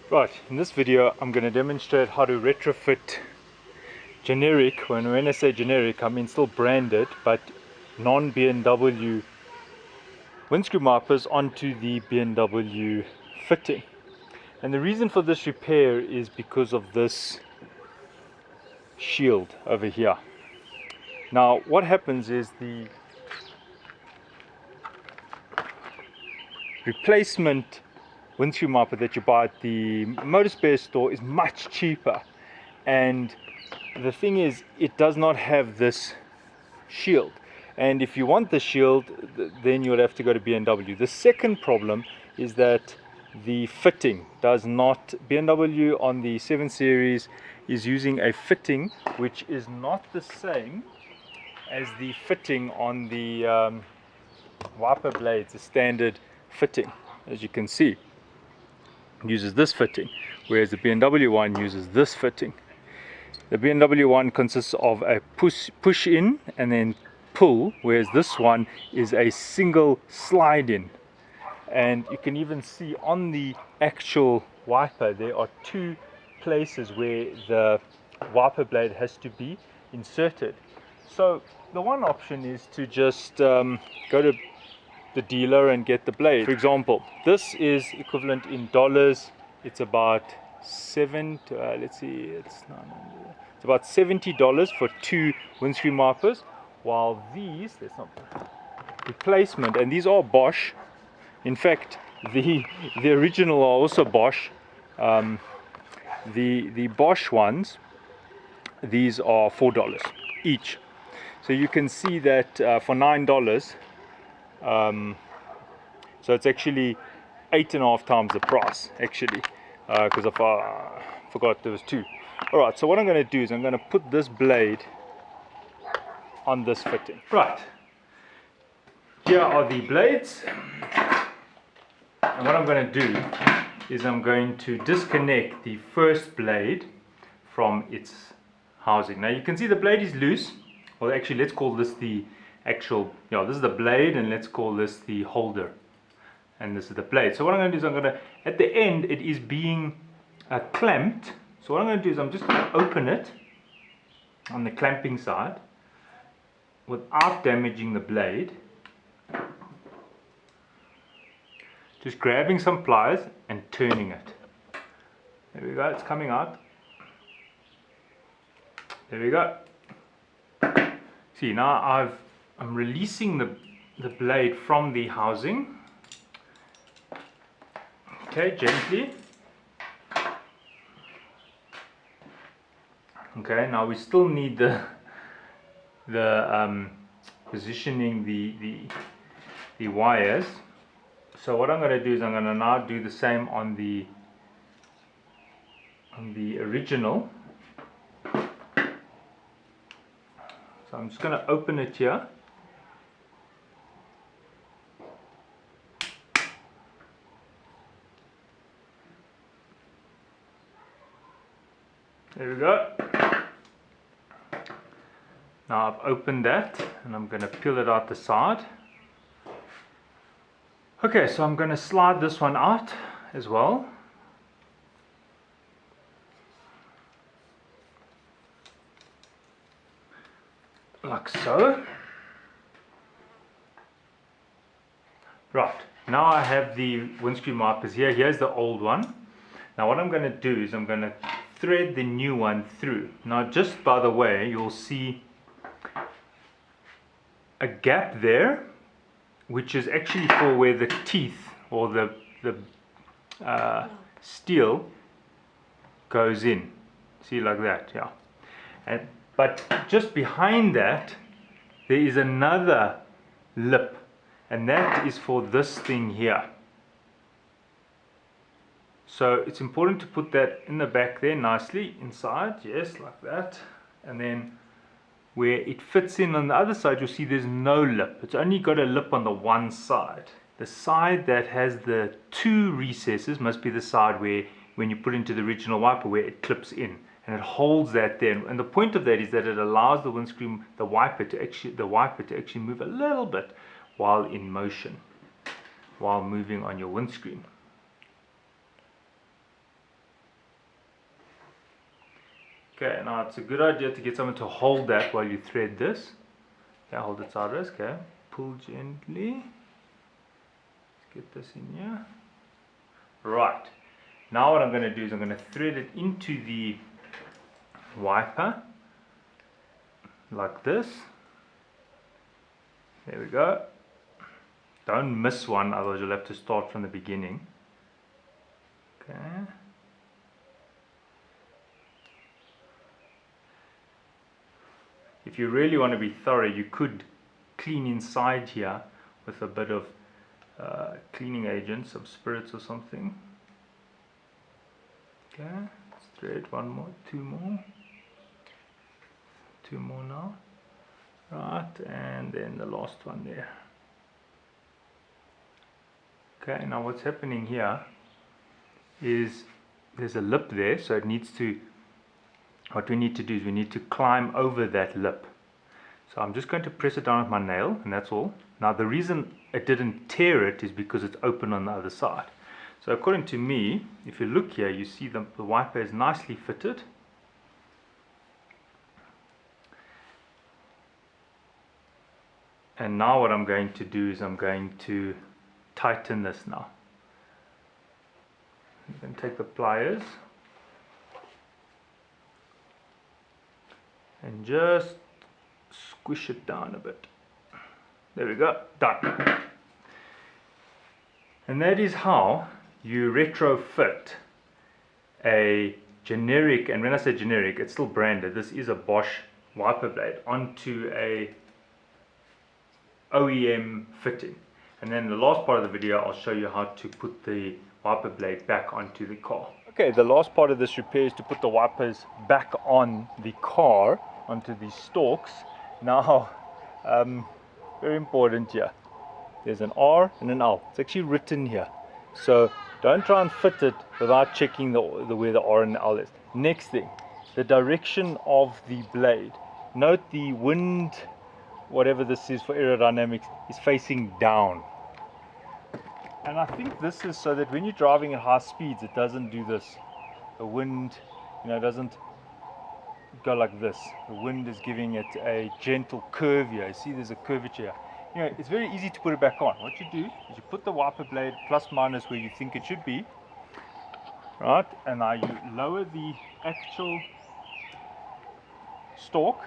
Right, in this video I'm going to demonstrate how to retrofit generic, when I say generic I mean still branded but non-BMW windscreen wipers onto the BMW fitting. And the reason for this repair is because of this shield over here. Now what happens is the replacement windscreen wiper that you buy at the motor spare store is much cheaper, and the thing is it does not have this shield, and if you want the shield then you'll have to go to BMW. The second problem is that the fitting does not, BMW on the 7 Series is using a fitting which is not the same as the fitting on the wiper blades, the standard fitting. As you can see, uses this fitting, whereas the BMW one uses this fitting. The BMW one consists of a push in and then pull, whereas this one is a single slide in. And you can even see on the actual wiper there are two places where the wiper blade has to be inserted. So the one option is to just go to the dealer and get the blade. For example, this is equivalent in dollars, it's about let's see, it's about $70 for two windscreen wipers, while these, that's not replacement, and these are Bosch. In fact, the original are also Bosch. The Bosch ones, these are $4 each. So you can see that for $9, so it's actually 8.5 times the price actually, because I forgot there was two. Alright, so what I'm going to do is I'm going to put this blade on this fitting. Right, here are the blades, and what I'm going to do is I'm going to disconnect the first blade from its housing. Now you can see the blade is loose. Well, actually let's call this the actual, this is the blade, and let's call this the holder, and this is the blade. So what I'm going to do is I'm going to, at the end it is being clamped, so what I'm going to do is I'm just going to open it on the clamping side without damaging the blade, just grabbing some pliers and turning it. There we go, it's coming out. There we go. See, now I'm releasing the blade from the housing. Okay, gently. Okay, now we still need the positioning the wires. So what I'm going to do is I'm going to now do the same on the original. So I'm just going to open it here. There we go. Now I've opened that and I'm going to peel it out the side. Okay, so I'm going to slide this one out as well. Like so. Right, now I have the windscreen wipers here. Here's the old one. Now what I'm going to do is I'm going to thread the new one through. Now just by the way, you'll see a gap there, which is actually for where the teeth or the steel goes in. See, like that, yeah. But just behind that there is another lip, and that is for this thing here. So it's important to put that in the back there nicely inside, yes, like that. And then where it fits in on the other side, you'll see there's no lip. It's only got a lip on the one side. The side that has the two recesses must be the side where, when you put into the original wiper, where it clips in, and it holds that there. And the point of that is that it allows the windscreen, the wiper to actually move a little bit while in motion, while moving on your windscreen. Okay, now it's a good idea to get someone to hold that while you thread this. Okay, hold it sideways, okay. Pull gently. Let's get this in here. Right. Now what I'm going to do is I'm going to thread it into the wiper. Like this. There we go. Don't miss one, otherwise you'll have to start from the beginning. Okay. If you really want to be thorough, you could clean inside here with a bit of cleaning agent, some spirits or something. Okay, let's thread one more, two more now. Right, and then the last one there. Okay, now what's happening here is there's a lip there, so it needs to, what we need to do is we need to climb over that lip. So I'm just going to press it down with my nail, and that's all. Now the reason it didn't tear it is because it's open on the other side. So according to me, if you look here, you see the wiper is nicely fitted. And now what I'm going to do is I'm going to tighten this now. You can take the pliers and just squish it down a bit. There we go, done. And that is how you retrofit a generic, and when I say generic, it's still branded, this is a Bosch wiper blade, onto a OEM fitting. And then the last part of the video, I'll show you how to put the wiper blade back onto the car. Okay, the last part of this repair is to put the wipers back on the car, onto these stalks. Now, very important here. There's an R and an L. It's actually written here. So don't try and fit it without checking where the R and the L is. Next thing, the direction of the blade. Note the wind, whatever this is for aerodynamics, is facing down. And I think this is so that when you're driving at high speeds, it doesn't do this. The wind, doesn't go like this. The wind is giving it a gentle curve here. You see there's a curvature here. It's very easy to put it back on. What you do is you put the wiper blade plus minus where you think it should be, right? And now you lower the actual stalk.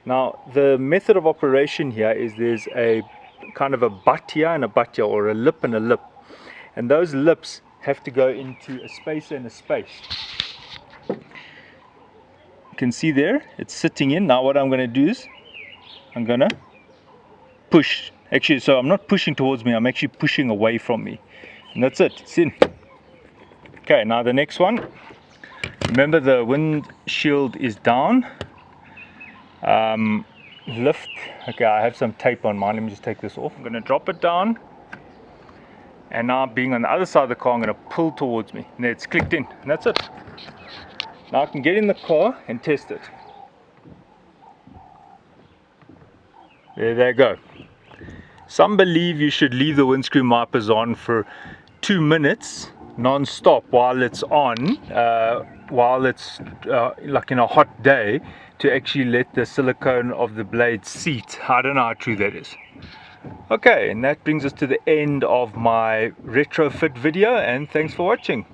Now the method of operation here is there's a kind of a butt here and a butt here, or a lip and a lip, and those lips have to go into a spacer and a space. You can see there it's sitting in. Now what I'm going to do is I'm going to push, actually, so I'm not pushing towards me, I'm actually pushing away from me, and that's it, it's in. Okay, now the next one, remember the windshield is down. Lift, okay, I have some tape on mine, let me just take this off. I'm going to drop it down, and now being on the other side of the car, I'm going to pull towards me, and it's clicked in, and that's it. Now I can get in the car and test it. There they go. Some believe you should leave the windscreen wipers on for 2 minutes non-stop while it's on, while it's like in a hot day, to actually let the silicone of the blade seat. I don't know how true that is. Okay, and that brings us to the end of my retrofit video, and thanks for watching.